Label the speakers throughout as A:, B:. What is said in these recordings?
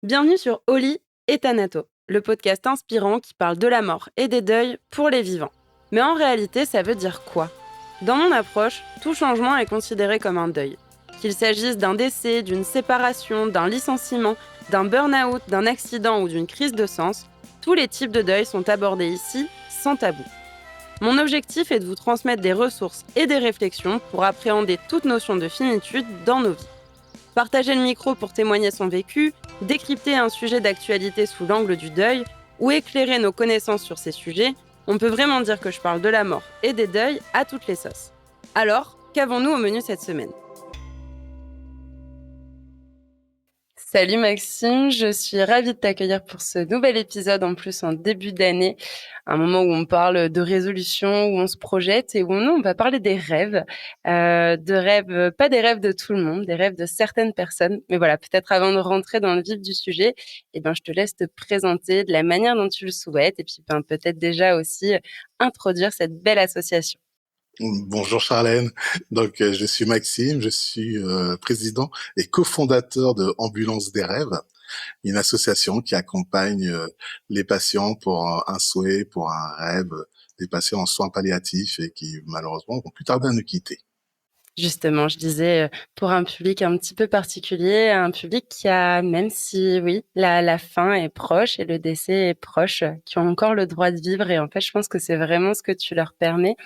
A: Bienvenue sur Oli et Thanato, le podcast inspirant qui parle de la mort et des deuils pour les vivants. Mais en réalité, ça veut dire quoi? Dans mon approche, tout changement est considéré comme un deuil. Qu'il s'agisse d'un décès, d'une séparation, d'un licenciement, d'un burn-out, d'un accident ou d'une crise de sens, tous les types de deuil sont abordés ici sans tabou. Mon objectif est de vous transmettre des ressources et des réflexions pour appréhender toute notion de finitude dans nos vies. Partager le micro pour témoigner son vécu, décrypter un sujet d'actualité sous l'angle du deuil ou éclairer nos connaissances sur ces sujets, on peut vraiment dire que je parle de la mort et des deuils à toutes les sauces. Alors, qu'avons-nous au menu cette semaine? Salut Maxime, je suis ravie de t'accueillir pour ce nouvel épisode, en plus en début d'année, un moment où on parle de résolution, où on se projette et où on va parler des rêves, de rêves, pas des rêves de tout le monde, des rêves de certaines personnes. Mais voilà, peut-être avant de rentrer dans le vif du sujet, je te laisse te présenter de la manière dont tu le souhaites et puis peut-être déjà aussi introduire cette belle association.
B: Bonjour Charlène, je suis Maxime, je suis président et cofondateur de Ambulance des rêves, une association qui accompagne les patients pour un souhait, pour un rêve, des patients en soins palliatifs et qui malheureusement vont plus tarder à nous quitter.
A: Justement, je disais, pour un public un petit peu particulier, un public qui a, même si oui, la fin est proche et le décès est proche, qui ont encore le droit de vivre et en fait, je pense que c'est vraiment ce que tu leur permets.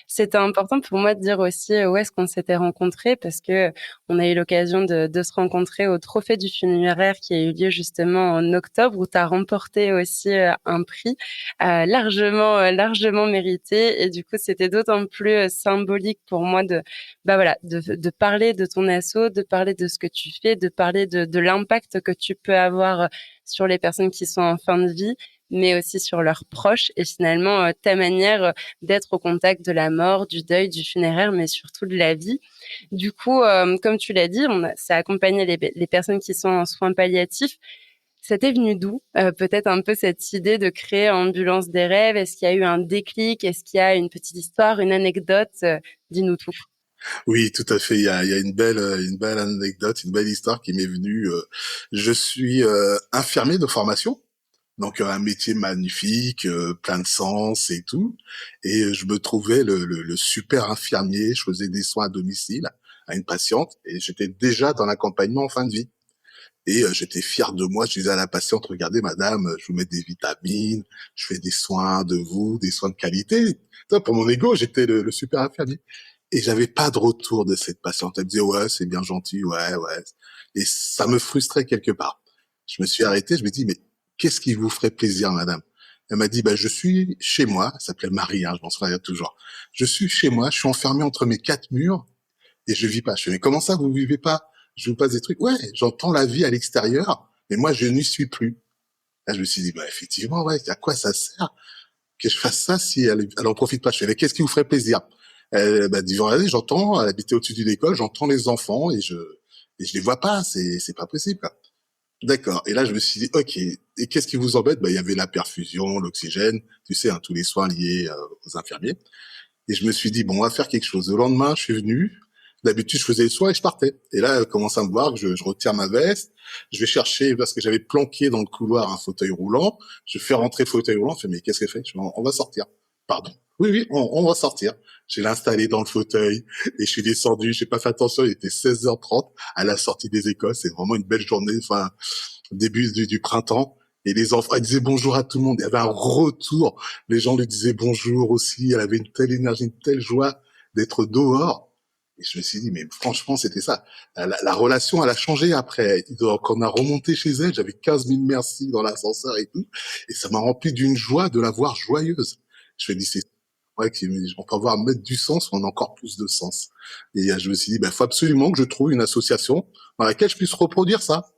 A: C'était important pour moi de dire aussi, où est-ce qu'on s'était rencontrés parce que on a eu l'occasion de se rencontrer au Trophée du funéraire qui a eu lieu justement en octobre où tu as remporté aussi, un prix, largement mérité et du coup, c'était d'autant plus, symbolique pour moi de parler de ton asso, de parler de ce que tu fais, de parler de l'impact que tu peux avoir, sur les personnes qui sont en fin de vie, mais aussi sur leurs proches et finalement, ta manière, d'être au contact de la mort, du deuil, du funéraire, mais surtout de la vie. Du coup, comme tu l'as dit, ça a accompagné les personnes qui sont en soins palliatifs. Ça t'est venu d'où, peut-être un peu cette idée de créer Ambulance des rêves? Est-ce qu'il y a eu un déclic? Est-ce qu'il y a une petite histoire, une anecdote? Dis-nous tout.
B: Oui, tout à fait. Il y a une belle anecdote, une belle histoire qui m'est venue. Je suis infirmier de formation. Donc un métier magnifique, plein de sens et tout. Et je me trouvais le super infirmier. Je faisais des soins à domicile à une patiente et j'étais déjà dans l'accompagnement en fin de vie. Et j'étais fier de moi. Je disais à la patiente, regardez madame, je vous mets des vitamines, je fais des soins de vous, des soins de qualité. Ça, pour mon ego, j'étais le super infirmier. Et j'avais pas de retour de cette patiente. Elle me disait, ouais, c'est bien gentil, ouais, ouais. Et ça me frustrait quelque part. Je me suis arrêté, je me dis, mais qu'est-ce qui vous ferait plaisir, madame? Elle m'a dit, bah, je suis chez moi. Elle s'appelait Marie, hein, je m'en souviens toujours. Je suis chez moi, je suis enfermé entre mes quatre murs et je vis pas. Je fais, mais comment ça, vous vivez pas? Je vous passe des trucs. Ouais, j'entends la vie à l'extérieur, mais moi, je n'y suis plus. Là, je me suis dit, bah, effectivement, ouais, à quoi ça sert que je fasse ça si elle en profite pas? Je fais, mais qu'est-ce qui vous ferait plaisir? Elle bah, dit, regardez, j'entends, elle habitait au-dessus de l'école, j'entends les enfants et je les vois pas, c'est pas possible, quoi. D'accord. Et là, je me suis dit, ok. Et qu'est-ce qui vous embête? Bah, il y avait la perfusion, l'oxygène, tu sais, hein, tous les soins liés aux infirmiers. Et je me suis dit, bon, on va faire quelque chose. Le lendemain, je suis venu. D'habitude, je faisais le soin et je partais. Et là, elle commence à me voir, je retire ma veste. Je vais chercher, parce que j'avais planqué dans le couloir un fauteuil roulant. Je fais rentrer le fauteuil roulant. Je fais, mais qu'est-ce qu'elle fait? Je fais, on va sortir. Pardon. Oui, oui, on va sortir. Je l'ai installé dans le fauteuil et je suis descendu. J'ai pas fait attention. Il était 16h30 à la sortie des écoles. C'est vraiment une belle journée. Enfin, début du printemps. Et les enfants, elle disait bonjour à tout le monde. Il y avait un retour. Les gens lui disaient bonjour aussi. Elle avait une telle énergie, une telle joie d'être dehors. Et je me suis dit, mais franchement, c'était ça. La relation, elle a changé après. Quand on a remonté chez elle, j'avais 15 000 merci dans l'ascenseur et tout. Et ça m'a rempli d'une joie de la voir joyeuse. Je me dis, c'est vrai qu'on peut avoir mettre du sens, on a encore plus de sens. Et je me suis dit, faut absolument que je trouve une association dans laquelle je puisse reproduire ça.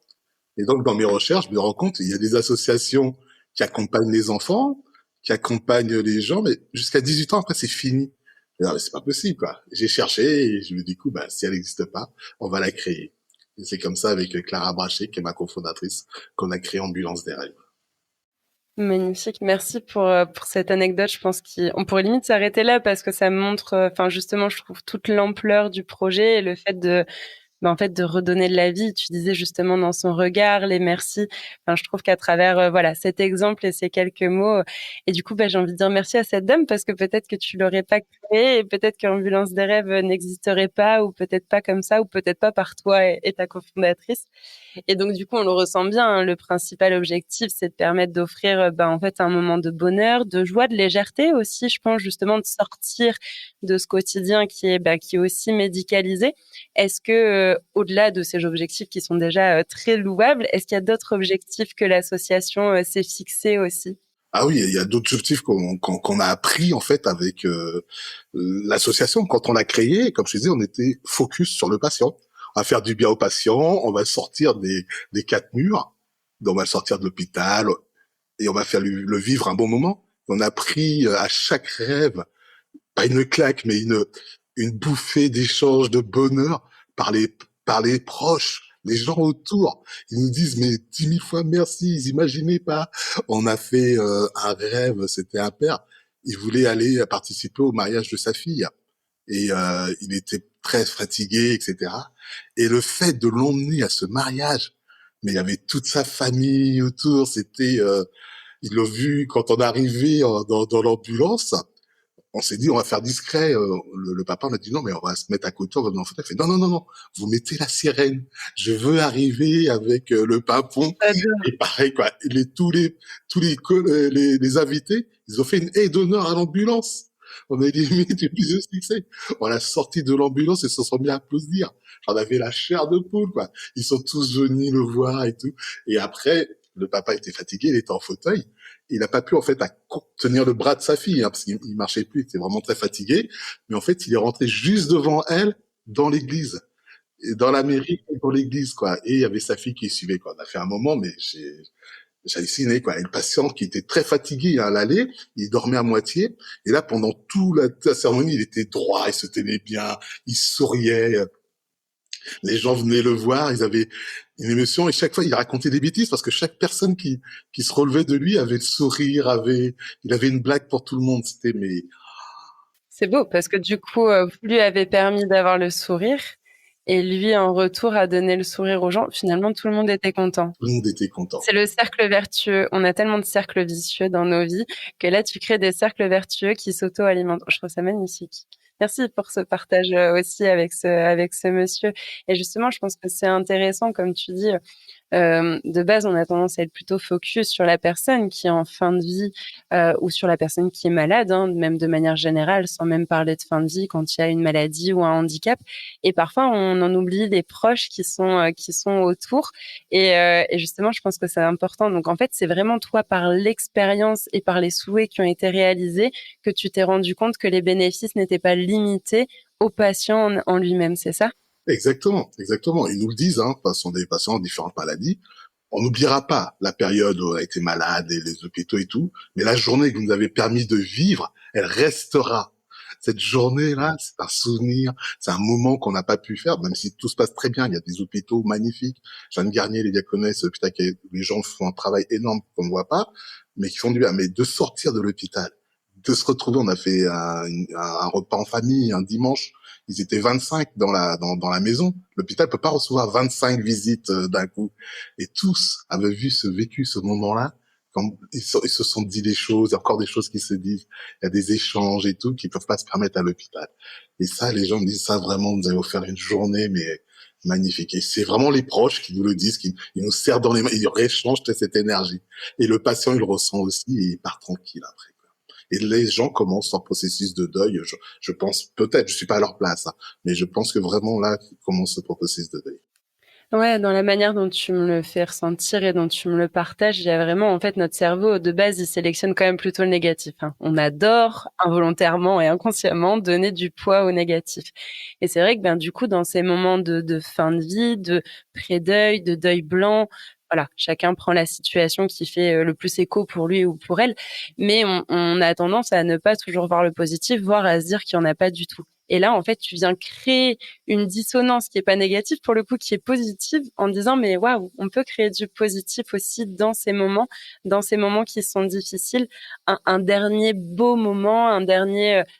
B: Et donc, dans mes recherches, je me rends compte qu'il y a des associations qui accompagnent les enfants, qui accompagnent les gens, mais jusqu'à 18 ans, après, c'est fini. Non, mais c'est pas possible, quoi. J'ai cherché et je me dis, coup, si elle n'existe pas, on va la créer. Et c'est comme ça, avec Clara Brachet, qui est ma cofondatrice, qu'on a créé Ambulance des rêves.
A: Magnifique, merci pour cette anecdote. Je pense qu'on pourrait limite s'arrêter là parce que ça montre, justement, je trouve toute l'ampleur du projet et le fait en fait, de redonner de la vie. Tu disais justement dans son regard, les merci. Enfin, je trouve qu'à travers, voilà, cet exemple et ces quelques mots, et du coup, j'ai envie de dire merci à cette dame parce que peut-être que tu l'aurais pas créée et peut-être qu'Ambulance des rêves n'existerait pas ou peut-être pas comme ça ou peut-être pas par toi et ta cofondatrice. Et donc, du coup, on le ressent bien, hein, le principal objectif, c'est de permettre d'offrir, en fait, un moment de bonheur, de joie, de légèreté aussi, je pense, justement, de sortir de ce quotidien qui est aussi médicalisé. Est-ce que, au-delà de ces objectifs qui sont déjà, très louables, est-ce qu'il y a d'autres objectifs que l'association, s'est fixés aussi?
B: Ah oui, il y a d'autres objectifs qu'on a appris en fait avec l'association. Quand on l'a créée, comme je te disais, on était focus sur le patient. On va faire du bien au patient, on va sortir des quatre murs, donc on va sortir de l'hôpital et on va faire le vivre un bon moment. On a pris à chaque rêve, pas une claque, mais une bouffée d'échange, de bonheur par par les proches, les gens autour. Ils nous disent, mais 10 000 fois merci, ils imaginaient pas. On a fait un rêve, c'était un père. Il voulait aller participer au mariage de sa fille. Et il était très fatigué, etc. Et le fait de l'emmener à ce mariage, mais il y avait toute sa famille autour, c'était... ils l'ont vu quand on est arrivé dans l'ambulance, on s'est dit, on va faire discret. Le papa m'a dit, non, mais on va se mettre à côté, on va dans le fauteuil. Il fait, non, non, non, non, vous mettez la sirène. Je veux arriver avec le pimpon.
A: J'adore.
B: Et pareil, quoi. Les invités, ils ont fait une aide d'honneur à l'ambulance. On a limite eu plus de succès. On l'a sorti de l'ambulance et se sont mis à applaudir. J'en avais la chair de poule, quoi. Ils sont tous venus le voir et tout. Et après, le papa était fatigué, il était en fauteuil. Il n'a pas pu en fait à tenir le bras de sa fille parce qu'il marchait plus, il était vraiment très fatigué. Mais en fait, il est rentré juste devant elle dans l'église, et dans la mairie, dans l'église quoi. Et il y avait sa fille qui suivait quoi. On a fait un moment, mais j'ai halluciné quoi. Et le patient qui était très fatigué à l'aller, il dormait à moitié. Et là, pendant toute la cérémonie, il était droit, il se tenait bien, il souriait. Les gens venaient le voir, ils avaient une émotion et chaque fois il racontait des bêtises parce que chaque personne qui se relevait de lui avait le sourire, il avait une blague pour tout le monde. C'était mais
A: C'est beau parce que du coup, vous lui avez permis d'avoir le sourire et lui, en retour, a donné le sourire aux gens. Finalement, tout le monde était content.
B: tout le monde était content.
A: C'est le cercle vertueux. On a tellement de cercles vicieux dans nos vies que là, tu crées des cercles vertueux qui s'auto-alimentent. Je trouve ça magnifique. Merci pour ce partage aussi avec ce monsieur. Et justement, je pense que c'est intéressant, comme tu dis, de base, on a tendance à être plutôt focus sur la personne qui est en fin de vie ou sur la personne qui est malade, hein, même de manière générale, sans même parler de fin de vie quand il y a une maladie ou un handicap. Et parfois, on en oublie les proches qui sont autour. Et justement, je pense que c'est important. Donc, en fait, c'est vraiment toi, par l'expérience et par les souhaits qui ont été réalisés, que tu t'es rendu compte que les bénéfices n'étaient pas limités au patient en lui-même, c'est ça?
B: Exactement, exactement. Ils nous le disent, hein, parce qu'on a des patients en différentes maladies. On n'oubliera pas la période où on a été malade et les hôpitaux et tout, mais la journée que vous nous avez permis de vivre, elle restera. Cette journée-là, c'est un souvenir, c'est un moment qu'on n'a pas pu faire, même si tout se passe très bien. Il y a des hôpitaux magnifiques. Jeanne Garnier, les Diaconesses, l'hôpital, les gens font un travail énorme qu'on ne voit pas, mais qui font du bien. Mais de sortir de l'hôpital, de se retrouver, on a fait un repas en famille un dimanche. Ils étaient 25 dans la maison. L'hôpital peut pas recevoir 25 visites d'un coup. Et tous avaient vécu ce moment-là. Quand ils se sont dit des choses, il y a encore des choses qui se disent. Il y a des échanges et tout qui peuvent pas se permettre à l'hôpital. Et ça, les gens me disent ça vraiment, vous avez offert une journée, mais magnifique. Et c'est vraiment les proches qui nous le disent, ils nous serrent dans les mains, ils réchangent cette énergie. Et le patient, il le ressent aussi et il part tranquille après. Et les gens commencent leur processus de deuil. Je pense peut-être, je suis pas à leur place, hein, mais je pense que vraiment là commence ce processus de deuil.
A: Ouais, dans la manière dont tu me le fais ressentir et dont tu me le partages, il y a vraiment, en fait, notre cerveau, de base, il sélectionne quand même plutôt le négatif, hein. On adore, involontairement et inconsciemment, donner du poids au négatif. Et c'est vrai que, du coup, dans ces moments de fin de vie, de pré-deuil, de deuil blanc, voilà, chacun prend la situation qui fait le plus écho pour lui ou pour elle. Mais on a tendance à ne pas toujours voir le positif, voire à se dire qu'il n'y en a pas du tout. Et là, en fait, tu viens créer une dissonance qui est pas négative, pour le coup, qui est positive, en disant, mais waouh, on peut créer du positif aussi dans ces moments qui sont difficiles. Un dernier beau moment,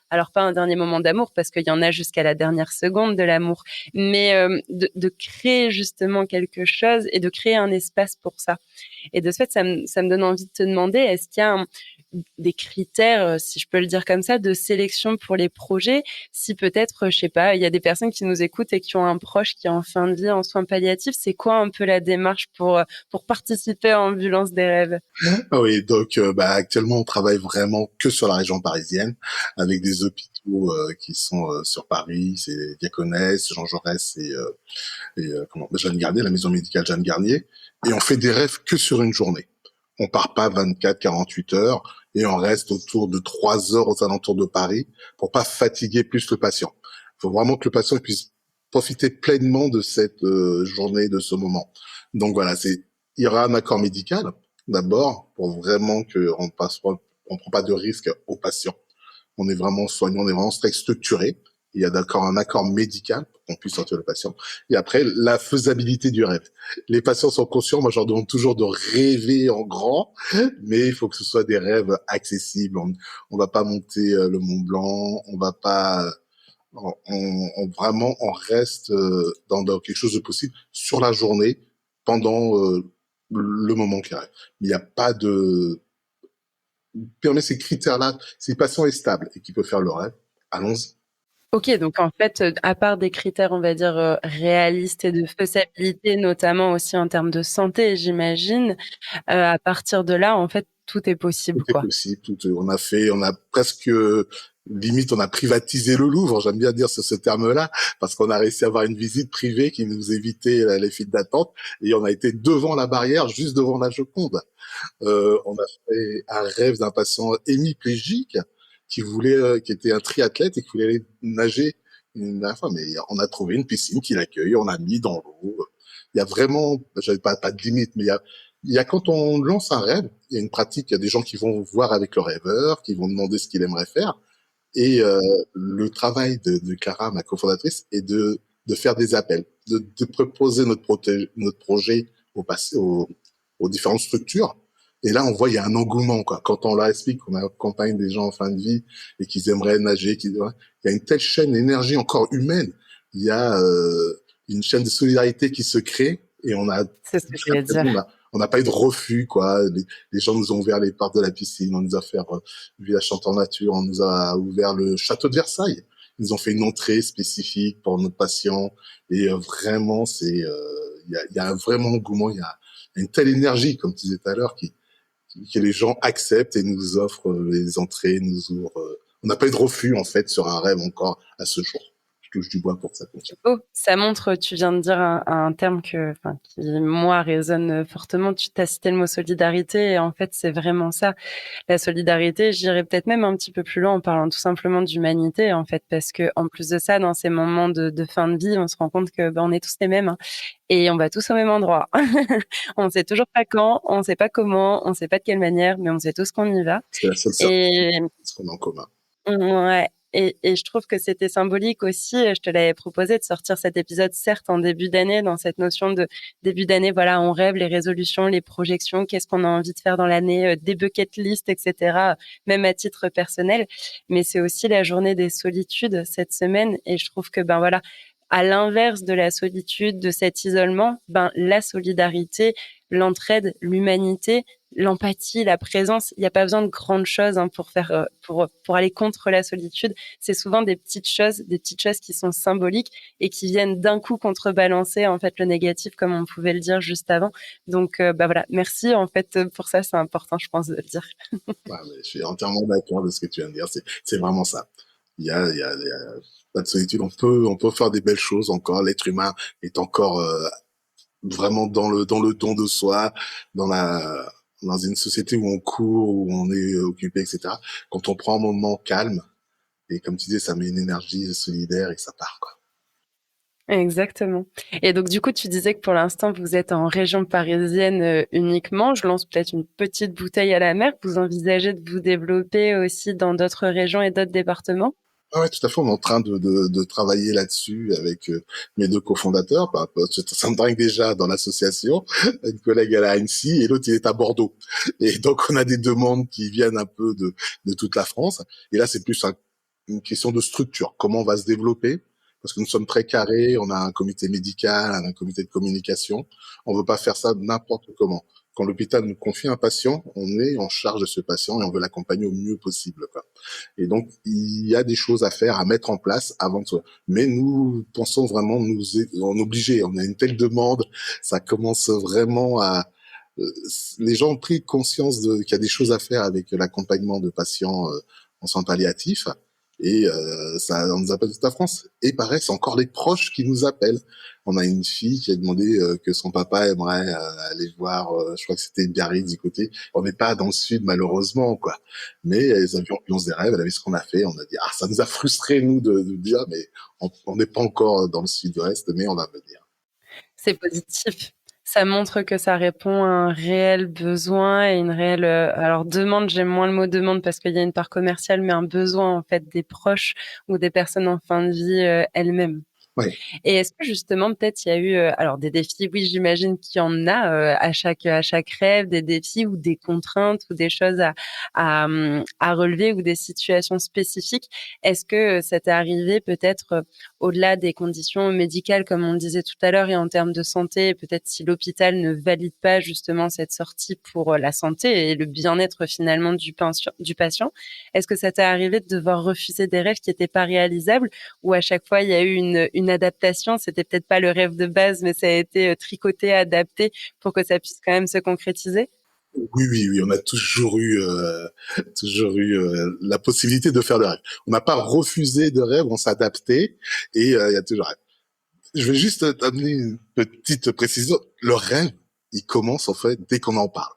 A: alors pas un dernier moment d'amour, parce qu'il y en a jusqu'à la dernière seconde de l'amour, mais de créer justement quelque chose et de créer un espace pour ça. Et de ce fait, ça me donne envie de te demander, est-ce qu'il y a des critères, si je peux le dire comme ça, de sélection pour les projets? Si peut-être, je sais pas, il y a des personnes qui nous écoutent et qui ont un proche qui est en fin de vie, en soins palliatifs, c'est quoi un peu la démarche pour participer à Ambulance des rêves?
B: Ah oui, donc actuellement on travaille vraiment que sur la région parisienne, avec des hôpitaux qui sont sur Paris, c'est Diaconès, Jean Jaurès et Jeanne Garnier, la maison médicale Jeanne Garnier, et on fait des rêves que sur une journée. On part pas 24, 48 heures et on reste autour de 3 heures aux alentours de Paris pour pas fatiguer plus le patient. Il faut vraiment que le patient puisse profiter pleinement de cette journée, de ce moment. Donc voilà, il y aura un accord médical d'abord pour vraiment on prend pas de risque aux patients. On est vraiment soignant, on est vraiment très structuré. Il y a d'accord un accord médical pour qu'on puisse sortir le patient. Et après, la faisabilité du rêve. Les patients sont conscients, moi je leur demande toujours de rêver en grand, mais il faut que ce soit des rêves accessibles. On va pas monter le Mont Blanc, on va pas, vraiment, on reste dans quelque chose de possible sur la journée pendant le moment qui rêve. Il n'y a pas de, permet ces critères-là, si le patient est stable et qu'il peut faire le rêve, allons-y.
A: Ok, donc en fait, à part des critères, on va dire, réalistes et de faisabilité, notamment aussi en termes de santé, j'imagine, à partir de là, en fait, tout est
B: Tout
A: possible,
B: est
A: quoi.
B: possible. On a presque, limite, on a privatisé le Louvre. J'aime bien dire ce terme-là parce qu'on a réussi à avoir une visite privée qui nous évitait les files d'attente et on a été devant la barrière, juste devant la Joconde. On a fait un rêve d'un patient hémiplégique qui était un triathlète et qui voulait aller nager une dernière fois, mais on a trouvé une piscine qui l'accueille, on a mis dans l'eau. Il y a vraiment, j'avais pas de limite, mais il y a quand on lance un rêve, il y a une pratique, il y a des gens qui vont voir avec le rêveur, qui vont demander ce qu'il aimerait faire, et le travail de Clara, ma cofondatrice, est de faire des appels, de proposer notre projet aux différentes structures. Et là, on voit, il y a un engouement, quoi. Quand on leur explique qu'on accompagne des gens en fin de vie et qu'ils aimeraient nager, il y a une telle chaîne d'énergie encore humaine. Il y a une chaîne de solidarité qui se crée et
A: C'est ce que je voulais dire.
B: on n'a pas eu de refus, quoi. Les gens nous ont ouvert les portes de la piscine, on nous a fait village chantant nature, on nous a ouvert le château de Versailles. Ils nous ont fait une entrée spécifique pour nos patients et vraiment, il y a un vraiment engouement, il y a une telle énergie, comme tu disais tout à l'heure, que les gens acceptent et nous offrent les entrées, nous ouvrent. On n'a pas eu de refus, en fait, sur un rêve encore à ce jour. Je touche du bois pour que ça continue.
A: Oh, ça montre, tu viens de dire un terme qui, moi, résonne fortement. Tu as cité le mot solidarité et en fait, c'est vraiment ça. La solidarité, j'irais peut-être même un petit peu plus loin en parlant tout simplement d'humanité, en fait, parce que en plus de ça, dans ces moments de fin de vie, on se rend compte que on est tous les mêmes, hein, et on va tous au même endroit. On sait toujours pas quand, on sait pas comment, on sait pas de quelle manière, mais on sait tous qu'on y va.
B: C'est la seule
A: Et
B: ce qu'on a en commun.
A: ouais. Et je trouve que c'était symbolique aussi. Je te l'avais proposé de sortir cet épisode, certes, en début d'année, dans cette notion de début d'année. Voilà, on rêve, les résolutions, les projections, qu'est-ce qu'on a envie de faire dans l'année, des bucket lists, etc., même à titre personnel. Mais c'est aussi la journée des solitudes cette semaine. Et je trouve que, ben voilà, à l'inverse de la solitude, de cet isolement, ben, la solidarité, l'entraide, l'humanité, l'empathie, la présence, il n'y a pas besoin de grandes choses, hein, pour aller contre la solitude. C'est souvent des petites choses qui sont symboliques et qui viennent d'un coup contrebalancer en fait le négatif, comme on pouvait le dire juste avant. Donc bah voilà, merci en fait pour ça, c'est important, je pense, de le dire.
B: Ouais, mais je suis entièrement d'accord de ce que tu viens de dire. C'est vraiment ça. Il y a pas de solitude. On peut faire des belles choses encore. L'être humain est encore vraiment dans le don de soi, dans une société où on court, où on est occupé, etc. Quand on prend un moment calme, et comme tu disais, ça met une énergie solidaire et ça part, quoi.
A: Exactement. Et donc du coup, tu disais que pour l'instant, vous êtes en région parisienne uniquement. Je lance peut-être une petite bouteille à la mer. Vous envisagez de vous développer aussi dans d'autres régions et d'autres départements?
B: Ah ouais, tout à fait. On est en train de travailler là-dessus avec mes deux cofondateurs. Bah, ça me drague déjà dans l'association. Une collègue elle est à Annecy et l'autre il est à Bordeaux. Et donc on a des demandes qui viennent un peu de toute la France. Et là c'est plus une question de structure. Comment on va se développer? Parce que nous sommes très carrés. On a un comité médical, un comité de communication. On veut pas faire ça n'importe comment. Quand l'hôpital nous confie un patient, on est en charge de ce patient et on veut l'accompagner au mieux possible, quoi. Et donc, il y a des choses à faire, à mettre en place avant de... Mais nous pensons vraiment en obliger. On a une telle demande, ça commence vraiment à... Les gens ont pris conscience qu'il y a des choses à faire avec l'accompagnement de patients en soins palliatifs. Et ça, on nous appelle toute la France. Et pareil, c'est encore les proches qui nous appellent. On a une fille qui a demandé que son papa aimerait aller voir, je crois que c'était Biarritz du côté. On n'est pas dans le sud malheureusement, quoi. Mais elles avaient ambiance des rêves, elle a vu ce qu'on a fait, on a dit, ah, ça nous a frustré, nous, de dire, mais on n'est pas encore dans le sud-ouest, mais on va venir.
A: C'est positif. Ça montre que ça répond à un réel besoin et une réelle, alors demande, j'aime moins le mot demande parce qu'il y a une part commerciale, mais un besoin en fait des proches ou des personnes en fin de vie, elles-mêmes.
B: Oui.
A: Et est-ce que justement peut-être il y a eu, alors des défis, oui j'imagine qu'il y en a, à chaque rêve, des défis ou des contraintes ou des choses à relever ou des situations spécifiques. Est-ce que, ça t'est arrivé peut-être, au-delà des conditions médicales comme on le disait tout à l'heure et en termes de santé, peut-être si l'hôpital ne valide pas justement cette sortie pour, la santé et le bien-être finalement du patient, est-ce que ça t'est arrivé de devoir refuser des rêves qui étaient pas réalisables? Ou à chaque fois il y a eu une adaptation, c'était peut-être pas le rêve de base, mais ça a été tricoté, adapté pour que ça puisse quand même se concrétiser?
B: Oui, oui, oui, on a toujours eu la possibilité de faire le rêve. On n'a pas refusé de rêve, on s'adaptait et il y a toujours rêve. Je vais juste t'amener une petite précision. Le rêve, il commence en fait dès qu'on en parle.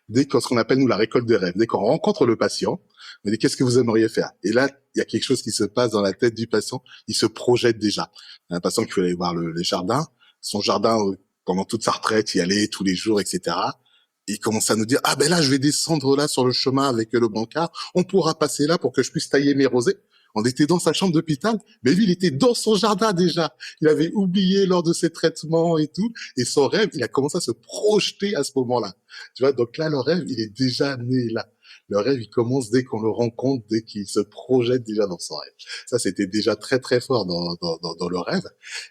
B: Dès qu'on ce qu'on appelle nous la récolte des rêves, dès qu'on rencontre le patient, on dit qu'est-ce que vous aimeriez faire? Et là, il y a quelque chose qui se passe dans la tête du patient, il se projette déjà. Un patient qui veut aller voir les jardins, son jardin pendant toute sa retraite, y aller tous les jours, etc. Et il commence à nous dire ah ben là je vais descendre là sur le chemin avec le brancard, on pourra passer là pour que je puisse tailler mes rosés. On était dans sa chambre d'hôpital, mais lui il était dans son jardin déjà. Il avait oublié lors de ses traitements et tout, et son rêve, il a commencé à se projeter à ce moment-là. Tu vois, donc là, le rêve, il est déjà né là. Le rêve, il commence dès qu'on le rencontre, dès qu'il se projette déjà dans son rêve. Ça, c'était déjà très, très fort dans le rêve.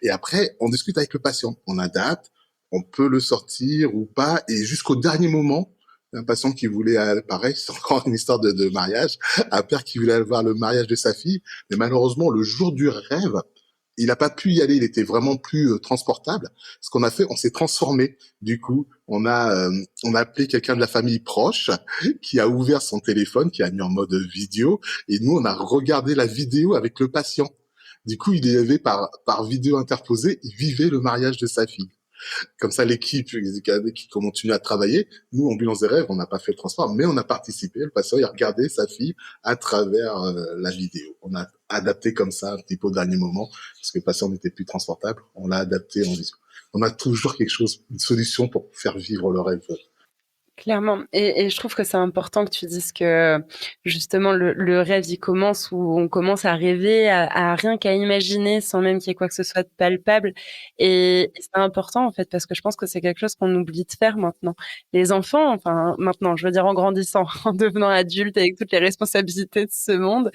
B: Et après, on discute avec le patient. On adapte, on peut le sortir ou pas. Et jusqu'au dernier moment, un patient qui voulait, pareil, c'est encore une histoire de mariage, un père qui voulait aller voir le mariage de sa fille, mais malheureusement, le jour du rêve, il n'a pas pu y aller, il était vraiment plus transportable. Ce qu'on a fait, on s'est transformé. Du coup, on a appelé quelqu'un de la famille proche qui a ouvert son téléphone, qui a mis en mode vidéo, et nous, on a regardé la vidéo avec le patient. Du coup, il y avait par vidéo interposée, il vivait le mariage de sa fille. Comme ça, l'équipe qui continue à travailler, nous, Ambulance des rêves, on n'a pas fait le transport, mais on a participé. Le patient, il a regardé sa fille à travers la vidéo. On a adapté comme ça un petit peu au dernier moment, parce que le patient n'était plus transportable. On l'a adapté en visio. On a toujours quelque chose, une solution pour faire vivre le rêve.
A: Clairement et je trouve que c'est important que tu dises que, justement, le rêve, il commence où on commence à rêver, à rien qu'à imaginer sans même qu'il y ait quoi que ce soit de palpable et c'est important, en fait, parce que je pense que c'est quelque chose qu'on oublie de faire maintenant. Les enfants, enfin, maintenant, je veux dire en grandissant, en devenant adulte avec toutes les responsabilités de ce monde,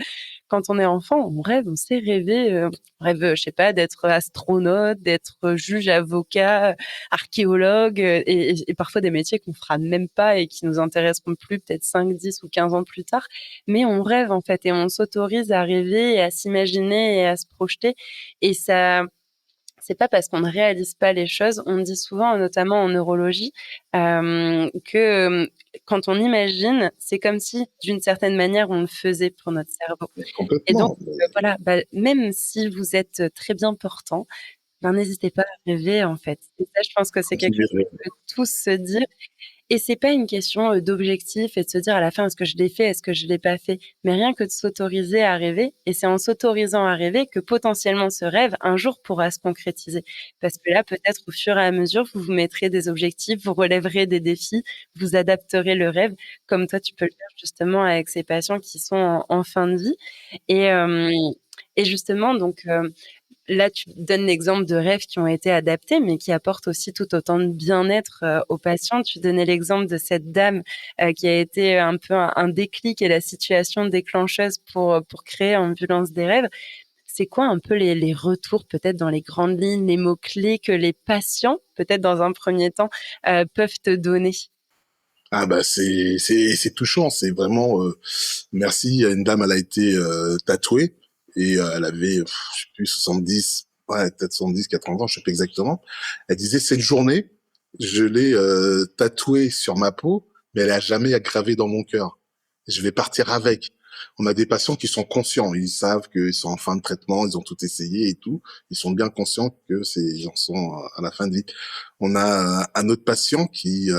A: quand on est enfant, on rêve, on sait rêver, on rêve, je sais pas, d'être astronaute, d'être juge, avocat, archéologue, et parfois des métiers qu'on fera même pas et qui nous intéresseront plus peut-être 5, 10 ou 15 ans plus tard. Mais on rêve en fait et on s'autorise à rêver et à s'imaginer et à se projeter et ça c'est pas parce qu'on ne réalise pas les choses. On dit souvent, notamment en neurologie, que, quand on imagine, c'est comme si, d'une certaine manière, on le faisait pour notre cerveau et donc
B: Complètement.
A: voilà, même si vous êtes très bien portant, n'hésitez pas à rêver, en fait et ça, je pense que c'est quelque chose qu'on peut tous se dire et c'est pas une question, d'objectif et de se dire à la fin: «Est-ce que je l'ai fait? Est-ce que je l'ai pas fait?» mais rien que de s'autoriser à rêver et c'est en s'autorisant à rêver que potentiellement ce rêve, un jour, pourra se concrétiser. Parce que là, peut-être au fur et à mesure, vous vous mettrez des objectifs, vous relèverez des défis, vous adapterez le rêve, comme toi tu peux le faire justement avec ces patients qui sont en fin de vie et Et justement, donc là, tu donnes l'exemple de rêves qui ont été adaptés, mais qui apportent aussi tout autant de bien-être aux patients. Tu donnais l'exemple de cette dame qui a été un peu un déclic et la situation déclencheuse pour créer Ambulance des rêves. C'est quoi un peu les retours, peut-être dans les grandes lignes, les mots-clés que les patients, peut-être dans un premier temps, peuvent te donner?
B: Ah bah c'est touchant, c'est vraiment merci. Il y a une dame, elle a été tatouée et elle avait je sais plus 70, ouais, peut-être 70, 80 ans, je sais plus exactement. Elle disait cette journée, je l'ai tatouée sur ma peau, mais elle a jamais gravé dans mon cœur. Je vais partir avec. On a des patients qui sont conscients, ils savent qu'ils sont en fin de traitement, ils ont tout essayé et tout, ils sont bien conscients que ces gens sont à la fin de vie. On a un autre patient qui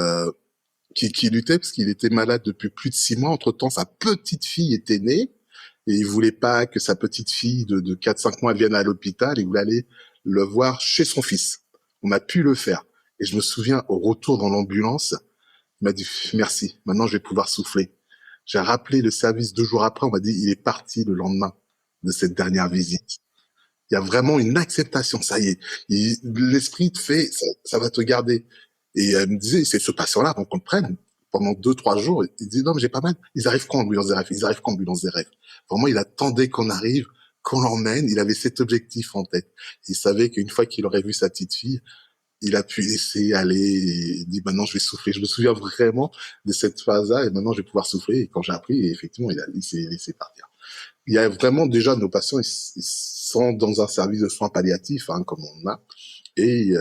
B: luttait parce qu'il était malade depuis plus de 6 mois. Entre-temps, sa petite fille était née et il voulait pas que sa petite fille de 4-5 mois vienne à l'hôpital. Il voulait aller le voir chez son fils. On a pu le faire. Et je me souviens, au retour dans l'ambulance, il m'a dit merci. Maintenant, je vais pouvoir souffler. J'ai rappelé le service 2 jours après. On m'a dit il est parti le lendemain de cette dernière visite. Il y a vraiment une acceptation. Ça y est, l'esprit te fait, ça va te garder. Et elle me disait, c'est ce patient-là, donc on le prenne pendant 2-3 jours. Il dit non, mais j'ai pas mal. Ils arrivent quand ambulance des rêves? Ils arrivent quand ambulance des rêves? Vraiment, il attendait qu'on arrive, qu'on l'emmène. Il avait cet objectif en tête. Il savait qu'une fois qu'il aurait vu sa petite fille, il a pu laisser aller et il dit maintenant je vais souffler. Je me souviens vraiment de cette phase-là et maintenant je vais pouvoir souffler. Et quand j'ai appris, effectivement, il s'est laissé partir. Il y a vraiment déjà nos patients, ils sont dans un service de soins palliatifs, hein, comme on a, et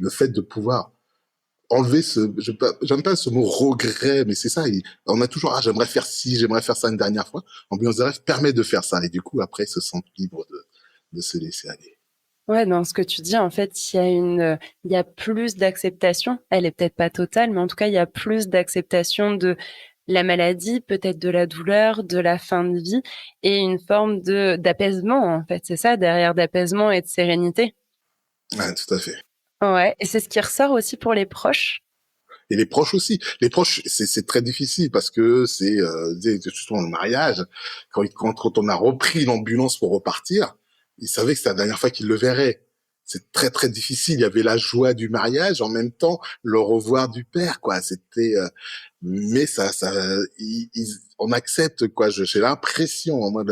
B: le fait de pouvoir enlever j'aime pas ce mot regret, mais c'est ça. On a toujours, j'aimerais faire ci, j'aimerais faire ça une dernière fois. Ambulance de rêve permet de faire ça, et du coup, après, ils se sentent libres de se laisser aller.
A: Ouais, dans ce que tu dis, en fait, il y a plus d'acceptation. Elle est peut-être pas totale, mais en tout cas, il y a plus d'acceptation de la maladie, peut-être de la douleur, de la fin de vie, et une forme d'apaisement, en fait. C'est ça, derrière d'apaisement et de sérénité.
B: Ouais, tout à fait.
A: Ouais. Et c'est ce qui ressort aussi pour les proches.
B: Et les proches aussi. Les proches, c'est très difficile parce que surtout dans le mariage, quand on a repris l'ambulance pour repartir, il savait que c'était la dernière fois qu'il le verrait. C'est très très difficile. Il y avait la joie du mariage, en même temps le revoir du père, quoi. Mais on accepte, quoi. J'ai l'impression, moi,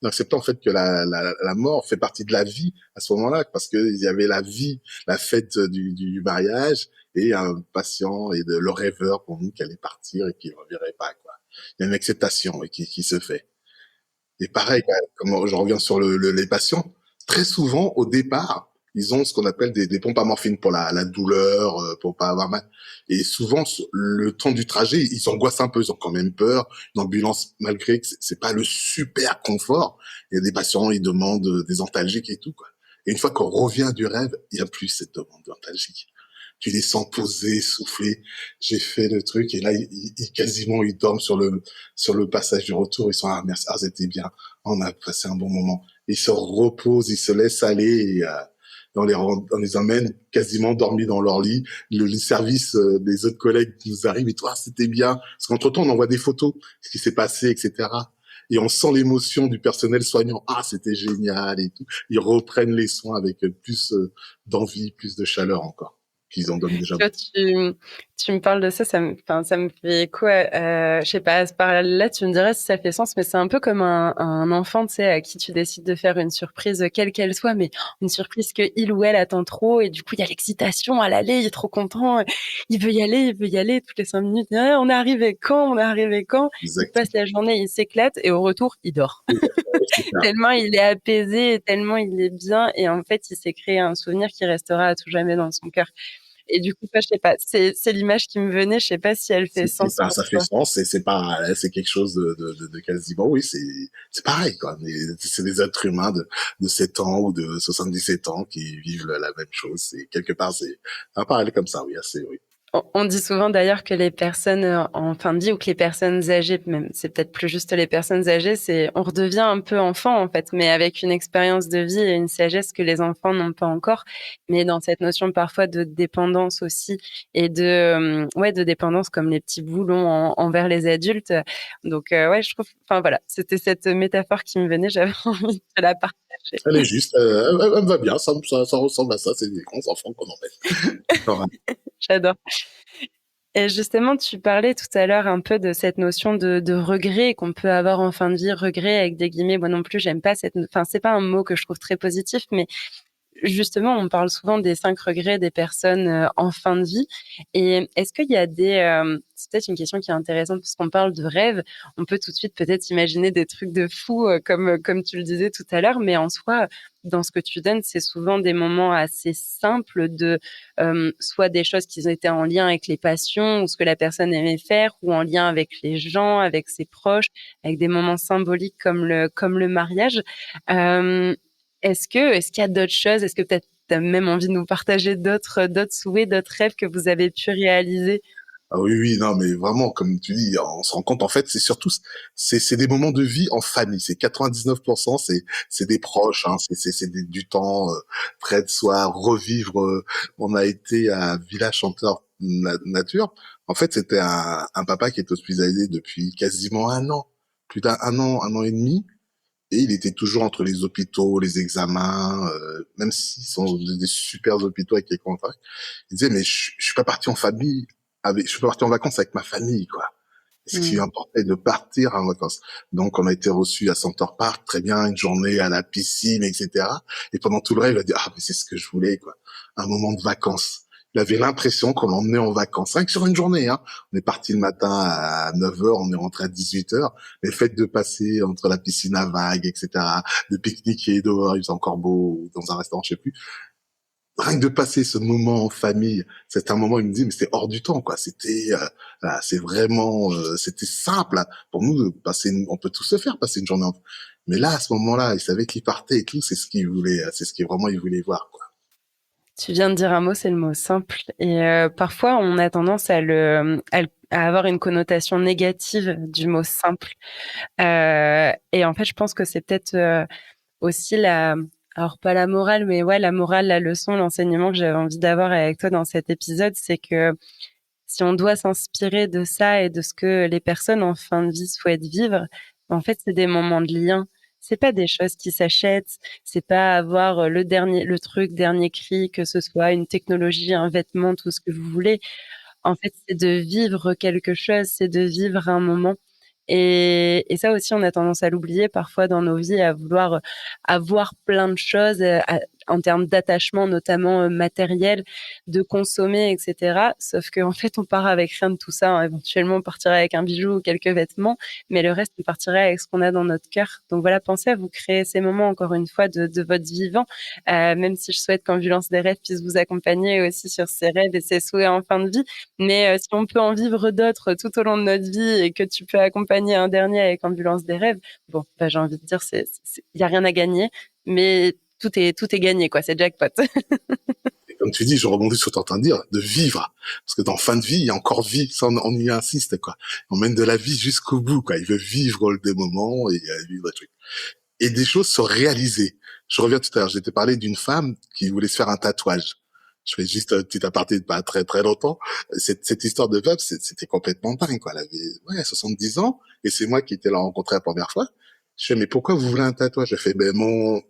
B: d'accepter en fait que la mort fait partie de la vie à ce moment-là, parce que il y avait la vie, la fête du mariage et un patient et le rêveur pour nous qui allait partir et qui ne reverrait pas, quoi. Il y a une acceptation qui se fait. Et pareil, comme je reviens sur les patients, très souvent au départ, ils ont ce qu'on appelle des pompes à morphine pour la douleur, pour pas avoir mal. Et souvent, le temps du trajet, ils angoissent un peu, ils ont quand même peur. Une ambulance, malgré que c'est pas le super confort, il y a des patients, ils demandent des antalgiques et tout, quoi. Et une fois qu'on revient du rêve, il n'y a plus cette demande d'antalgique. Tu les sens poser, souffler. J'ai fait le truc et là, quasiment, ils dorment sur le passage du retour. Ils sont, ah, merci, ah, c'était bien. On a passé un bon moment. Ils se reposent, ils se laissent aller et, on les emmène quasiment dormis dans leur lit. Le service des autres collègues qui nous arrivent et toi, ah, c'était bien. Parce qu'entre temps, on envoie des photos, ce qui s'est passé, etc. Et on sent l'émotion du personnel soignant. Ah, c'était génial et tout. Ils reprennent les soins avec plus d'envie, plus de chaleur encore qu'ils en donnent déjà.
A: Tu vois, tu me parles de ça, enfin, ça me fait écho je sais pas, à ce parallèle-là, tu me dirais si ça fait sens, mais c'est un peu comme un enfant, tu sais, à qui tu décides de faire une surprise, quelle qu'elle soit, mais une surprise que il ou elle attend trop, et du coup, il y a l'excitation à l'aller, il est trop content, il veut y aller toutes les 5 minutes. Ah, on est arrivé quand? On est arrivé quand? Il passe
B: Exactement.
A: la journée, il s'éclate, et au retour, il dort. Tellement il est apaisé, tellement il est bien, et en fait, il s'est créé un souvenir qui restera à tout jamais dans son cœur. Et du coup, je sais pas, c'est l'image qui me venait, je sais pas si elle fait sens pour
B: Ça fait
A: toi.
B: sens, c'est pas, c'est quelque chose de quasiment, oui, c'est pareil, quoi. C'est des êtres humains de 7 ans ou de 77 ans qui vivent la même chose. C'est quelque part, c'est un parallèle comme ça, oui, assez, oui.
A: On dit souvent d'ailleurs que les personnes en fin de vie ou que les personnes âgées, même c'est peut-être plus juste les personnes âgées, c'est on redevient un peu enfant en fait, mais avec une expérience de vie et une sagesse que les enfants n'ont pas encore. Mais dans cette notion parfois de dépendance aussi et ouais, de dépendance comme les petits boulons envers les adultes. Donc ouais, je trouve, enfin voilà, c'était cette métaphore qui me venait, j'avais envie de te la partager.
B: Elle est juste, elle me va bien, ça ressemble à ça, c'est des grands enfants qu'on emmène. Enfin,
A: J'adore. Et justement, tu parlais tout à l'heure un peu de cette notion de regret qu'on peut avoir en fin de vie. Regret avec des guillemets, moi non plus, j'aime pas enfin, c'est pas un mot que je trouve très positif, mais justement, on parle souvent des 5 regrets des personnes, en fin de vie et est-ce qu'il y a c'est peut-être une question qui est intéressante parce qu'on parle de rêve, on peut tout de suite peut-être imaginer des trucs de fou, comme tu le disais tout à l'heure, mais en soi, dans ce que tu donnes, c'est souvent des moments assez simples soit des choses qui étaient en lien avec les passions ou ce que la personne aimait faire ou en lien avec les gens, avec ses proches, avec des moments symboliques comme le mariage. Hem est-ce qu'il y a d'autres choses? Est-ce que peut-être tu as même envie de nous partager d'autres souhaits, d'autres rêves que vous avez pu réaliser?
B: ah oui, oui, non, mais vraiment, comme tu dis, on se rend compte, en fait, c'est surtout, c'est des moments de vie en famille. C'est 99%, c'est des proches, hein, du temps près de soi, revivre. On a été à Village Chanteur Nature. En fait, c'était un papa qui est hospitalisé depuis quasiment un an, plus un an et demi. Et il était toujours entre les hôpitaux, les examens, même s'ils sont des super hôpitaux avec les contacts. Il disait, mais je suis pas parti en famille, je suis pas parti en vacances avec ma famille, quoi. Ce qui lui
A: Mmh.
B: importait de partir en vacances. Donc, on a été reçus à Center Park, très bien, une journée à la piscine, etc. Et pendant tout le rêve, il a dit, ah, mais c'est ce que je voulais, quoi. Un moment de vacances. Il avait l'impression qu'on l'emmenait en vacances. Rien que sur une journée, hein. On est parti le matin à 9h, on est rentré à 18h. Mais le fait de passer entre la piscine à vagues, etc., de pique-niquer dehors, il faisait encore beau, dans un restaurant, je sais plus, rien que de passer ce moment en famille, c'est un moment où il me dit mais c'est hors du temps quoi. C'était voilà, c'est vraiment c'était simple hein. Pour nous de passer on peut tous se faire passer une journée mais là à ce moment-là, il savait qu'il partait et tout, c'est ce qu'il voulait, c'est ce qu'il vraiment il voulait voir quoi.
A: Tu viens de dire un mot, c'est le mot simple et parfois on a tendance à avoir une connotation négative du mot simple, et en fait, je pense que c'est peut-être, aussi alors pas la morale, mais ouais, la morale, la leçon, l'enseignement que j'avais envie d'avoir avec toi dans cet épisode, c'est que si on doit s'inspirer de ça et de ce que les personnes en fin de vie souhaitent vivre, en fait, c'est des moments de lien. C'est pas des choses qui s'achètent, c'est pas avoir le dernier cri, que ce soit une technologie, un vêtement, tout ce que vous voulez. En fait, c'est de vivre quelque chose, c'est de vivre un moment et ça aussi, on a tendance à l'oublier parfois dans nos vies, à vouloir, avoir plein de choses, en termes d'attachement, notamment, matériel, de consommer et cetera. Sauf qu'en fait, on part avec rien de tout ça, hein. Éventuellement, on partirait avec un bijou ou quelques vêtements, mais le reste, on partirait avec ce qu'on a dans notre cœur. Donc voilà, pensez à vous créer ces moments, encore une fois, de votre vivant, même si je souhaite qu'Ambulance des rêves puisse vous accompagner aussi sur ces rêves et ces souhaits en fin de vie. Mais si on peut en vivre d'autres tout au long de notre vie et que tu peux accompagner un dernier avec Ambulance des rêves, bon, bah, j'ai envie de dire, il y a rien à gagner, mais tout est gagné, quoi. C'est jackpot.
B: Et comme tu dis, je rebondis sur ce que tu es en train de dire, de vivre. Parce que dans fin de vie, il y a encore vie, ça on y insiste quoi. On mène de la vie jusqu'au bout quoi. Il veut vivre des moments et vivre des trucs. Et des choses se réaliser. Je reviens tout à l'heure, je t'ai parlé d'une femme qui voulait se faire un tatouage. Je fais juste un petit aparté de pas très très longtemps. Cette histoire de veuve, c'était complètement dingue, quoi. Elle avait, ouais, 70 ans, et c'est moi qui étais la rencontrée la première fois. Je fais, mais pourquoi vous voulez un tatouage? Je fais, ben,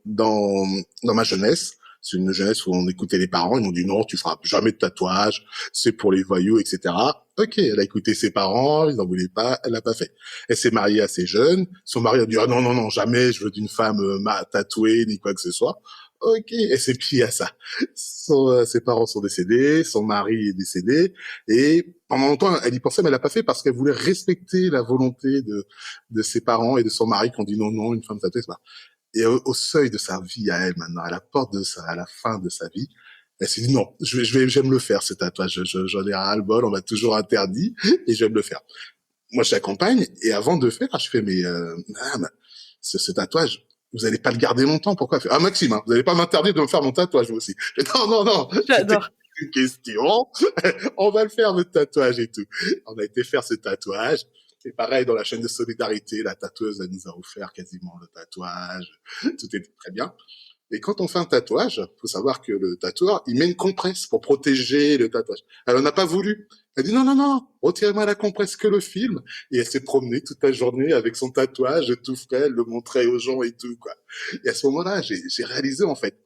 B: dans ma jeunesse, c'est une jeunesse où on écoutait les parents, ils m'ont dit non, tu feras jamais de tatouage, c'est pour les voyous, etc. Ok, elle a écouté ses parents, ils en voulaient pas, elle l'a pas fait. Elle s'est mariée assez jeune, son mari a dit, ah non, non, non, jamais je veux d'une femme tatouée, ni quoi que ce soit. Ok, elle s'est pliée à ça. Ses parents sont décédés, son mari est décédé, et pendant longtemps, elle y pensait, mais elle l'a pas fait parce qu'elle voulait respecter la volonté de ses parents et de son mari qui ont dit non, non, une femme tatouée, c'est pas. Et au seuil de sa vie à elle maintenant, à la porte à la fin de sa vie, elle s'est dit non, j'aime le faire ce tatouage, j'en ai ras le bol, on m'a toujours interdit et j'aime le faire. Moi, je l'accompagne et avant de faire, je fais mais madame, ce tatouage, vous allez pas le garder longtemps, pourquoi? Elle fait, ah Maxime, hein, vous allez pas m'interdire de me faire mon tatouage vous aussi. Je fais, non, non, non,
A: J'adore.
B: une question. On va le faire, notre tatouage et tout. On a été faire ce tatouage. Et pareil, dans la chaîne de solidarité, la tatoueuse, elle nous a offert quasiment le tatouage. Tout était très bien. Et quand on fait un tatouage, faut savoir que le tatoueur, il met une compresse pour protéger le tatouage. Elle n'a pas voulu. Elle dit non, non, non, retirez-moi la compresse que le film. Et elle s'est promenée toute la journée avec son tatouage tout frais, elle le montrait aux gens et tout, quoi. Et à ce moment-là, j'ai réalisé, en fait,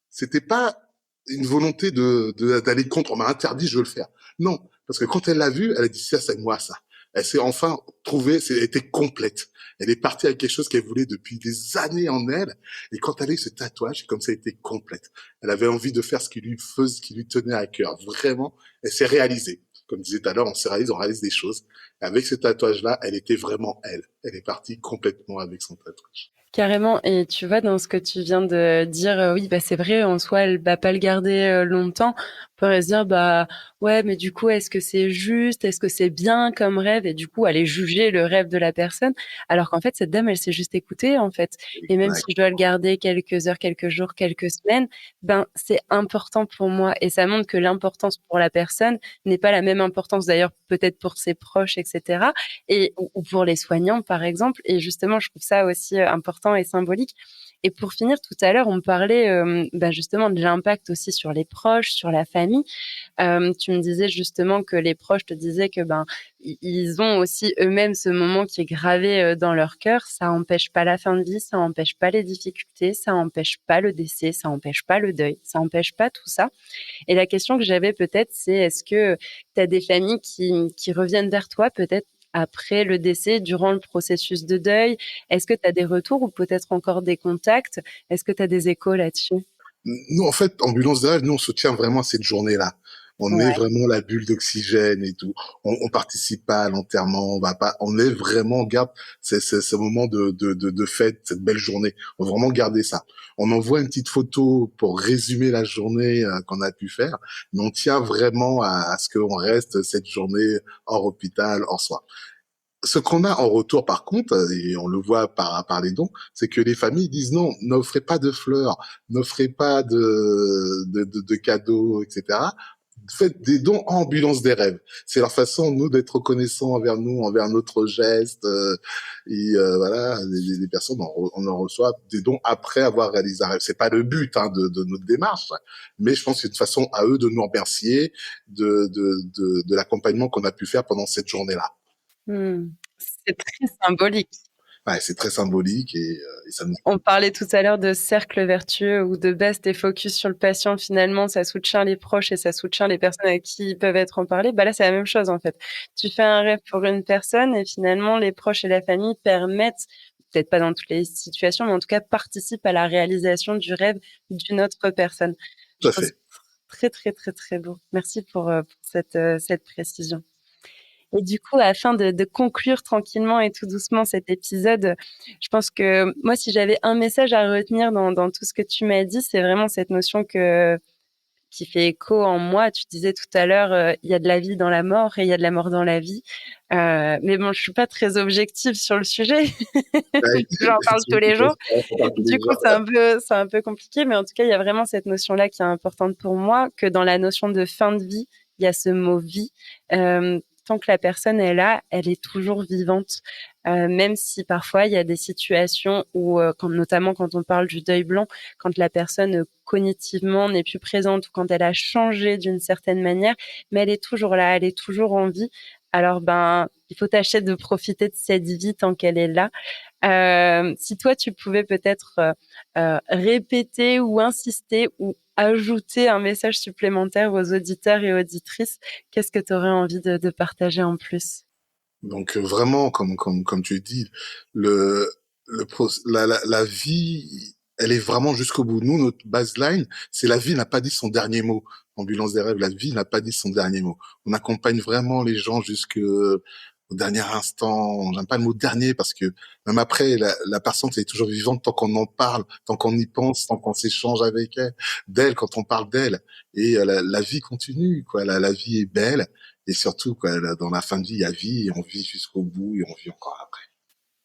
B: c'était pas une volonté d'aller contre, on m'a interdit, je veux le faire. Non, parce que quand elle l'a vu, elle a dit ça, c'est moi, ça. Elle s'est enfin trouvée, elle était complète. Elle est partie avec quelque chose qu'elle voulait depuis des années en elle. Et quand elle a eu ce tatouage, comme ça, elle était complète. Elle avait envie de faire ce qui lui faisait, ce qui lui tenait à cœur. Vraiment, elle s'est réalisée. Comme disait tout à l'heure, on réalise des choses. Et avec ce tatouage-là, elle était vraiment elle. Elle est partie complètement avec son tatouage.
A: Carrément. Et tu vois, dans ce que tu viens de dire, oui, bah, c'est vrai, en soi, elle va pas le garder longtemps. On pourrait se dire, bah, ouais, mais du coup, est-ce que c'est juste? Est-ce que c'est bien comme rêve? Et du coup, aller juger le rêve de la personne. Alors qu'en fait, cette dame, elle s'est juste écoutée, en fait. Et même si je dois le garder quelques heures, quelques jours, quelques semaines, ben, c'est important pour moi. Et ça montre que l'importance pour la personne n'est pas la même importance, d'ailleurs, peut-être pour ses proches, etc. Ou pour les soignants, par exemple. Et justement, je trouve ça aussi important et symbolique. Et pour finir, tout à l'heure, on parlait justement de l'impact aussi sur les proches, sur la famille. Tu me disais justement que les proches te disaient que ils ont aussi eux-mêmes ce moment qui est gravé dans leur cœur. Ça empêche pas la fin de vie, ça empêche pas les difficultés, ça empêche pas le décès, ça empêche pas le deuil, ça empêche pas tout ça. Et la question que j'avais peut-être, c'est est-ce que tu as des familles qui reviennent vers toi peut-être après le décès, durant le processus de deuil? Est-ce que tu as des retours ou peut-être encore des contacts? Est-ce que tu as des échos là-dessus?
B: Nous, en fait, Ambulance Derrière, nous, on se tient vraiment à cette journée-là. On est
A: Ouais.
B: vraiment la bulle d'oxygène et tout. On participe pas à l'enterrement, on va pas, on est vraiment, on garde ce moment de fête, cette belle journée. On va vraiment garder ça. On envoie une petite photo pour résumer la journée qu'on a pu faire, mais on tient vraiment à ce qu'on reste cette journée hors hôpital, hors soin. Ce qu'on a en retour, par contre, et on le voit par les dons, c'est que les familles disent non, n'offrez pas de fleurs, n'offrez pas de cadeaux, etc. Faites des dons en ambulance des rêves. C'est leur façon, nous, d'être reconnaissants envers nous, envers notre geste. Voilà, les personnes, on en reçoit des dons après avoir réalisé un rêve. C'est pas le but de notre démarche, mais je pense que c'est une façon à eux de nous remercier de l'accompagnement qu'on a pu faire pendant cette journée-là.
A: Mmh. C'est très symbolique.
B: Ouais, c'est très symbolique et ça nous...
A: On parlait tout à l'heure de cercle vertueux où de base tu focus sur le patient, finalement ça soutient les proches et ça soutient les personnes avec qui ils peuvent être en parler. Bah là, c'est la même chose en fait. Tu fais un rêve pour une personne et finalement les proches et la famille permettent, peut-être pas dans toutes les situations, mais en tout cas participent à la réalisation du rêve d'une autre personne.
B: Tout
A: Je
B: à
A: trouve ça
B: fait.
A: très, très, très, très beau. Merci pour cette précision. Et du coup, afin de conclure tranquillement et tout doucement cet épisode, je pense que moi, si j'avais un message à retenir dans tout ce que tu m'as dit, c'est vraiment cette notion qui fait écho en moi. Tu disais tout à l'heure, il y a de la vie dans la mort et il y a de la mort dans la vie. Mais bon, je suis pas très objective sur le sujet.
B: Ouais,
A: J'en parle tous
B: effectivement,
A: les jours.
B: on parle tous les
A: Du coup,
B: jours.
A: c'est un peu compliqué, mais en tout cas, il y a vraiment cette notion-là qui est importante pour moi, que dans la notion de fin de vie, il y a ce mot vie. Tant que la personne est là, elle est toujours vivante. Même si parfois il y a des situations où, notamment quand on parle du deuil blanc, quand la personne cognitivement n'est plus présente ou quand elle a changé d'une certaine manière, mais elle est toujours là, elle est toujours en vie. Alors il faut tâcher de profiter de cette vie tant qu'elle est là. Si toi, tu pouvais peut-être répéter ou insister ou ajouter un message supplémentaire aux auditeurs et auditrices, qu'est-ce que tu aurais envie de partager en plus?
B: Donc vraiment, comme tu dis, la vie, elle est vraiment jusqu'au bout. Nous, notre baseline, c'est la vie n'a pas dit son dernier mot. Ambulance des rêves, la vie n'a pas dit son dernier mot. On accompagne vraiment les gens jusqu'au dernier instant. J'aime pas le mot dernier parce que même après, la personne c'est toujours vivante tant qu'on en parle, tant qu'on y pense, tant qu'on s'échange avec elle, d'elle quand on parle d'elle. Et la vie continue, quoi. La vie est belle. Et surtout, quoi, dans la fin de vie, il y a vie et on vit jusqu'au bout et on vit encore après.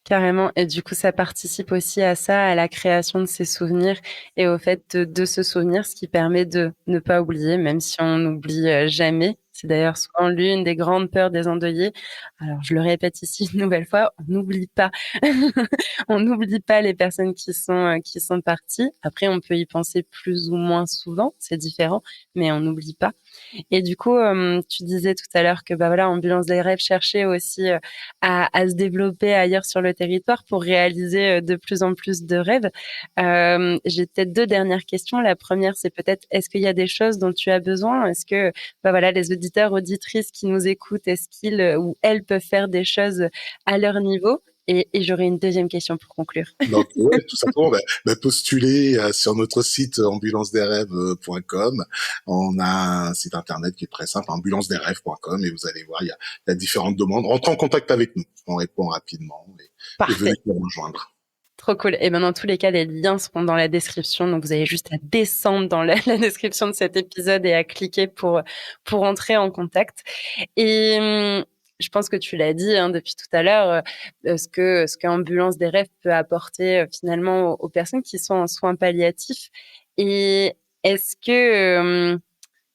A: Carrément et du coup, ça participe aussi à ça, à la création de ces souvenirs et au fait de se souvenir, ce qui permet de ne pas oublier, même si on n'oublie, jamais. C'est d'ailleurs souvent l'une des grandes peurs des endeuillés. Alors je le répète ici une nouvelle fois, on n'oublie pas. On n'oublie pas les personnes qui sont parties. Après, on peut y penser plus ou moins souvent, c'est différent, mais on n'oublie pas. Et du coup, tu disais tout à l'heure que, bah, voilà, Ambulance des rêves cherchait aussi, à se développer ailleurs sur le territoire pour réaliser, de plus en plus de rêves. J'ai peut-être 2 dernières questions. La première, c'est peut-être, est-ce qu'il y a des choses dont tu as besoin? Est-ce que, bah, voilà, les auditeurs, auditrices qui nous écoutent, est-ce qu'ils, ou elles peuvent faire des choses à leur niveau? Et j'aurais une deuxième question pour conclure.
B: Donc ouais, tout simplement, postuler sur notre site ambulancedesrêves.com. On a un site internet qui est très simple, ambulancedesrêves.com, et vous allez voir, il y a différentes demandes. Rentrez en contact avec nous, on répond rapidement et venez
A: Parfait.
B: nous rejoindre.
A: Trop cool. Et ben, dans tous les cas, les liens seront dans la description. Donc, vous avez juste à descendre dans la, la description de cet épisode et à cliquer pour entrer en contact. Et je pense que tu l'as dit hein, depuis tout à l'heure, ce que Ambulance des rêves peut apporter finalement aux personnes qui sont en soins palliatifs. Et est-ce que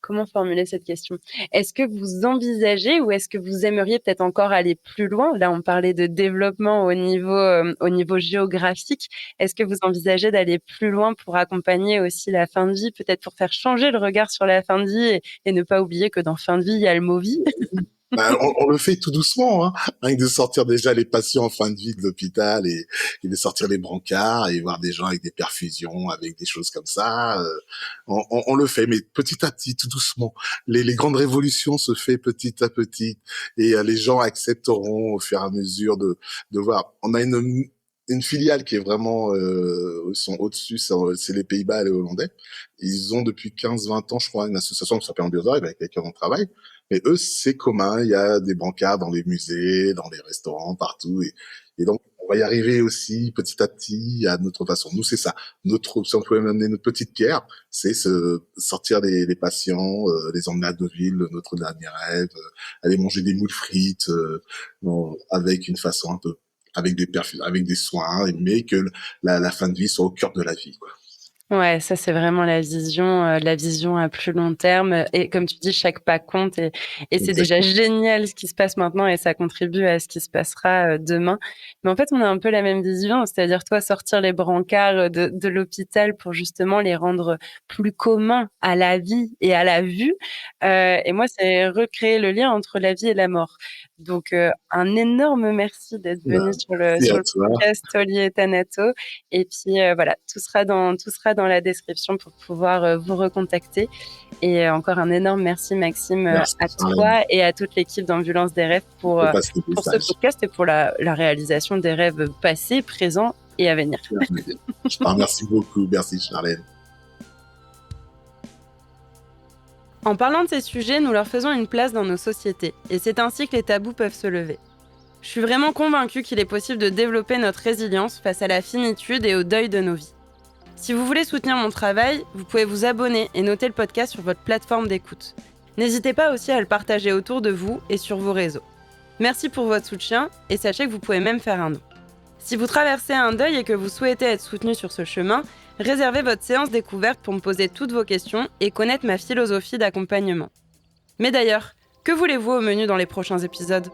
A: comment formuler cette question? Est-ce que vous envisagez ou est-ce que vous aimeriez peut-être encore aller plus loin? Là, on parlait de développement au niveau géographique. Est-ce que vous envisagez d'aller plus loin pour accompagner aussi la fin de vie, peut-être pour faire changer le regard sur la fin de vie et ne pas oublier que dans fin de vie, il y a le mot vie?
B: On le fait tout doucement, hein. Rien que de sortir déjà les patients en fin de vie de l'hôpital et de sortir les brancards et voir des gens avec des perfusions, avec des choses comme ça. On le fait, mais petit à petit, tout doucement. Les grandes révolutions se fait petit à petit et les gens accepteront au fur et à mesure de voir. On a une filiale qui est vraiment sont au-dessus, c'est les Pays-Bas et les Hollandais. Ils ont depuis 15-20 ans, je crois, une association qui s'appelle Ambulance avec laquelle on travaille. Mais eux, c'est commun. Il y a des brancards dans les musées, dans les restaurants, partout. Et donc, on va y arriver aussi petit à petit à notre façon. Nous, c'est ça. Si on pouvait amener notre petite pierre, c'est sortir les patients, les emmener à Deauville, notre dernier rêve, aller manger des moules frites, avec une façon un peu, avec des soins, mais que la fin de vie soit au cœur de la vie, quoi.
A: Ouais, ça c'est vraiment la vision à plus long terme et comme tu dis, chaque pas compte et c'est déjà
B: Exactement.
A: génial ce qui se passe maintenant et ça contribue à ce qui se passera, demain. Mais en fait, on a un peu la même vision, c'est-à-dire toi sortir les brancards, de l'hôpital pour justement les rendre plus communs à la vie et à la vue, et moi, c'est recréer le lien entre la vie et la mort. Donc, un énorme merci d'être venu
B: Merci
A: sur
B: à
A: le
B: toi.
A: podcast Oli et Thanato. Et puis voilà, tout sera dans la description pour pouvoir vous recontacter. Et encore un énorme merci Maxime
B: Merci,
A: à
B: Charlène.
A: toi et à toute l'équipe d'Ambulance des rêves
B: Je passe le
A: pour ce
B: message.
A: podcast et pour la réalisation des rêves passés, présents et à venir.
B: Je te remercie beaucoup. Merci, Charlène.
A: En parlant de ces sujets, nous leur faisons une place dans nos sociétés et c'est ainsi que les tabous peuvent se lever. Je suis vraiment convaincue qu'il est possible de développer notre résilience face à la finitude et au deuil de nos vies. Si vous voulez soutenir mon travail, vous pouvez vous abonner et noter le podcast sur votre plateforme d'écoute. N'hésitez pas aussi à le partager autour de vous et sur vos réseaux. Merci pour votre soutien et sachez que vous pouvez même faire un don. Si vous traversez un deuil et que vous souhaitez être soutenu sur ce chemin, réservez votre séance découverte pour me poser toutes vos questions et connaître ma philosophie d'accompagnement. Mais d'ailleurs, que voulez-vous au menu dans les prochains épisodes ?